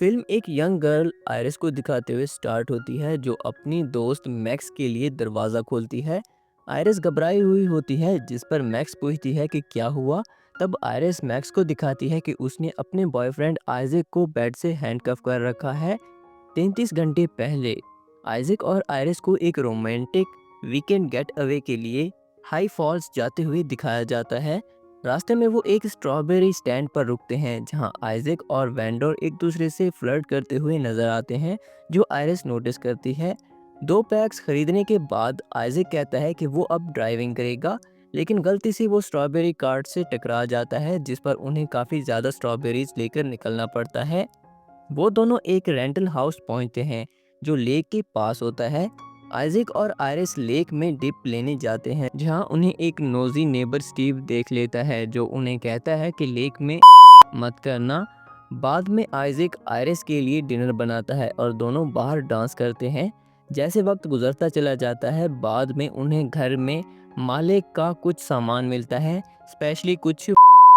Film एक young girl iris को दिखाते हुए स्टार्ट होती है जो अपनी दोस्त मैक्स के लिए दरवाज़ा खोलती है। आयरिस घबराई हुई होती है जिस पर मैक्स पूछती है कि क्या हुआ। तब आयरिस मैक्स को दिखाती है कि उसने अपने बॉयफ्रेंड आइजैक को बेड से हैंडकफ कर रखा है 33 घंटे पहले। आइजैक और आयरिस को एक रोमांटिक वीकेंड गेट अवे के लिए हाई फॉल्स जाते हुए दिखाया जाता है। रास्ते में वो एक स्ट्रॉबेरी स्टैंड पर रुकते हैं जहां आइजैक और वेंडोर एक दूसरे से फ्लर्ट करते हुए नजर आते हैं, जो आयरिस नोटिस करती है। 2 पैक्स खरीदने के बाद आइजैक कहता है कि वो अब ड्राइविंग करेगा, लेकिन गलती से वो स्ट्रॉबेरी कार्ट से टकरा जाता है जिस पर उन्हें काफ़ी ज़्यादा स्ट्रॉबेरीज लेकर निकलना पड़ता है। वो दोनों एक रेंटल हाउस पहुंचते हैं जो लेक के पास होता है। आइजैक और आयरिस लेक में डिप लेने जाते हैं जहां उन्हें एक नोजी नेबर स्टीव देख लेता है जो उन्हें कहता है कि लेक में मत करना। बाद में आइजैक आयरिस के लिए डिनर बनाता है और दोनों बाहर डांस करते हैं। जैसे वक्त गुजरता चला जाता है बाद में उन्हें घर में मालिक का कुछ सामान मिलता है, स्पेशली कुछ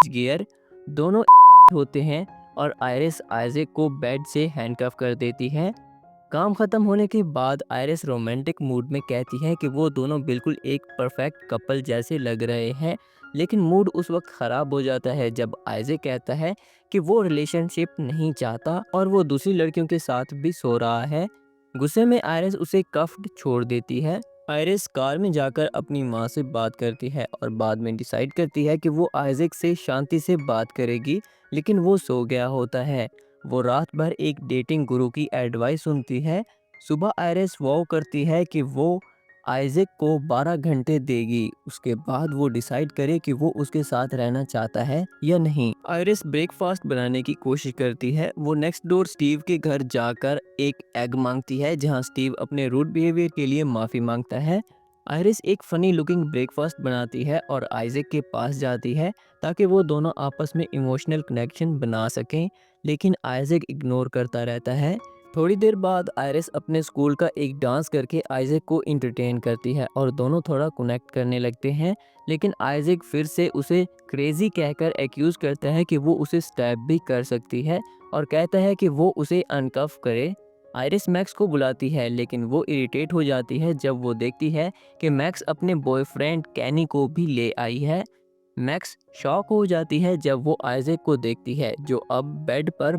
गियर। दोनों होते हैं और आयरिस आइजैक को बेड से हैंडकफ कर देती है। काम खत्म होने के बाद आयरिस रोमांटिक मूड में कहती है कि वो दोनों बिल्कुल एक परफेक्ट कपल जैसे लग रहे हैं, लेकिन मूड उस वक्त ख़राब हो जाता है जब आइजैक कहता है कि वो रिलेशनशिप नहीं चाहता और वो दूसरी लड़कियों के साथ भी सो रहा है। गुस्से में आयरिस उसे कफ्ड छोड़ देती है। आयरिस कार में जाकर अपनी माँ से बात करती है और बाद में डिसाइड करती है कि वो आइजैक से शांति से बात करेगी, लेकिन वो सो गया होता है। वो रात भर एक डेटिंग गुरु की एडवाइस सुनती है। सुबह आयरिस वो करती है कि वो आइजैक को 12 घंटे देगी, उसके बाद वो डिसाइड करे कि वो उसके साथ रहना चाहता है या नहीं। आयरिस ब्रेकफास्ट बनाने की कोशिश करती है। वो नेक्स्ट डोर स्टीव के घर जाकर एक एग मांगती है जहां स्टीव अपने रूड बिहेवियर के लिए माफ़ी मांगता है। आयरिस एक फनी लुकिंग ब्रेकफास्ट बनाती है और आइजैक के पास जाती है ताकि वो दोनों आपस में इमोशनल कनेक्शन बना सकें, लेकिन आइजैक इग्नोर करता रहता है। थोड़ी देर बाद आयरिस अपने स्कूल का एक डांस करके आइजैक को इंटरटेन करती है और दोनों थोड़ा कनेक्ट करने लगते हैं, लेकिन आइजैक फिर से उसे क्रेजी कहकर एक्यूज करता है कि वो उसे स्टैब भी कर सकती है और कहता है कि वो उसे अनकफ करे। आयरिस मैक्स को बुलाती है लेकिन वो इरिटेट हो जाती है जब वो देखती है कि मैक्स अपने बॉयफ्रेंड कैनी को भी ले आई है। मैक्स शॉक हो जाती है जब वो आइजैक को देखती है जो अब बेड पर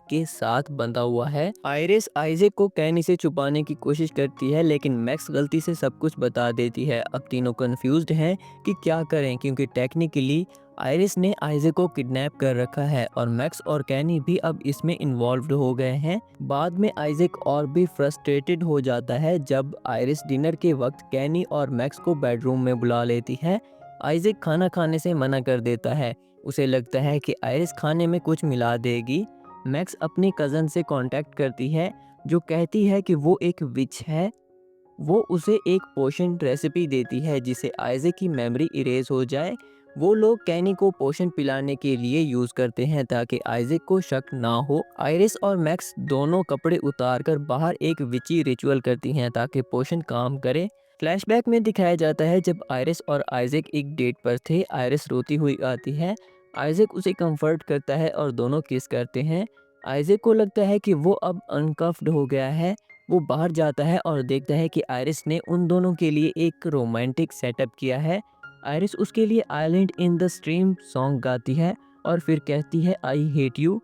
के साथ बंधा हुआ है। आयरिस आइजैक को कैनी से छुपाने की कोशिश करती है लेकिन मैक्स गलती से सब कुछ बता देती है। अब तीनों कंफ्यूज्ड हैं कि क्या करें क्योंकि टेक्निकली आयरिस ने आइजैक को किडनैप कर रखा है और मैक्स और कैनी भी अब इसमें इन्वॉल्व्ड हो गए हैं। बाद में आइजैक और भी फ्रस्ट्रेटेड हो जाता है जब आयरिस डिनर के वक्त कैनी और मैक्स को बेडरूम में बुला लेती है। आइजैक खाना खाने से मना कर देता है। उसे लगता है कि आयरिस खाने में कुछ मिला देगी। मैक्स अपनी कज़न से कांटेक्ट करती है जो कहती है कि वो एक विच है। वो उसे एक पोशन रेसिपी देती है जिसे आइजैक की मेमोरी इरेज हो जाए। वो लोग कैनी को पोशन पिलाने के लिए यूज़ करते हैं ताकि आइजैक को शक ना हो। आइरिस और मैक्स दोनों कपड़े उतारकर बाहर एक विची रिचुअल करती हैं ताकि पोशन काम करे। फ्लैशबैक में दिखाया जाता है जब आइरिस और आइजैक एक डेट पर थे। आइरिस रोती हुई आती है। आइजैक उसे कंफर्ट करता है और दोनों किस करते हैं। आइजैक को लगता है कि वो अब अनकफ्ड हो गया है। वो बाहर जाता है और देखता है कि आइरिस ने उन दोनों के लिए एक रोमांटिक सेटअप किया है। आइरिस उसके लिए island in the stream song गाती है और फिर कहती है आई हेट यू।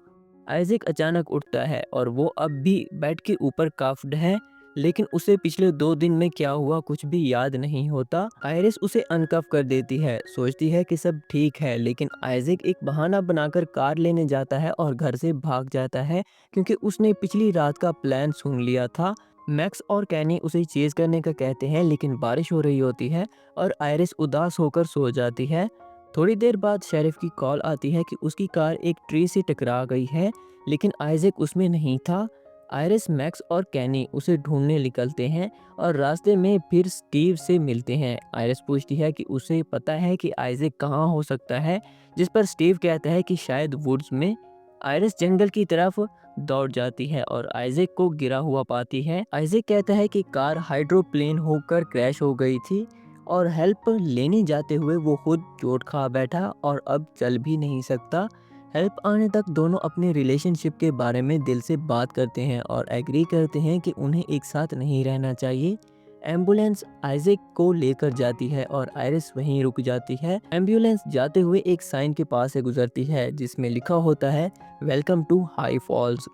आइजैक अचानक उठता है और वो अब भी बेड के ऊपर काफ्ड है, लेकिन उसे पिछले 2 दिन में क्या हुआ कुछ भी याद नहीं होता। आइरिस उसे अनकफ कर देती है, सोचती है कि सब ठीक है, लेकिन आइजैक एक बहाना बनाकर कार लेने जाता है और घर से भाग जाता है क्योंकि उसने पिछली रात का प्लान सुन लिया था। मैक्स और कैनी उसे चेज करने का कहते हैं लेकिन बारिश हो रही होती है और आइरिस उदास होकर सो जाती है। थोड़ी देर बाद शेरिफ की कॉल आती है कि उसकी कार एक ट्री से टकरा गई है, लेकिन आइजैक उसमें नहीं था। आइरिस, मैक्स और कैनी उसे ढूंढने निकलते हैं और रास्ते में फिर स्टीव से मिलते हैं। आइरिस पूछती है कि उसे पता है कि आइजैक कहाँ हो सकता है, जिस पर स्टीव कहता है कि शायद वुड्स में। आइरिस जंगल की तरफ दौड़ जाती है और आइजैक को गिरा हुआ पाती है। आइजैक कहता है कि कार हाइड्रोप्लेन होकर क्रैश हो गई थी और हेल्प लेने जाते हुए वो खुद चोट खा बैठा और अब चल भी नहीं सकता। हेल्प आने तक दोनों अपने रिलेशनशिप के बारे में दिल से बात करते हैं और एग्री करते हैं कि उन्हें एक साथ नहीं रहना चाहिए। एम्बुलेंस आइजैक को लेकर जाती है और आयरिस वहीं रुक जाती है। एम्बुलेंस जाते हुए एक साइन के पास से गुजरती है जिसमें लिखा होता है वेलकम टू हाई फॉल्स।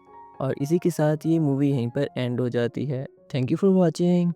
और इसी के साथ ये मूवी यहीं पर एंड हो जाती है। Thank you for watching.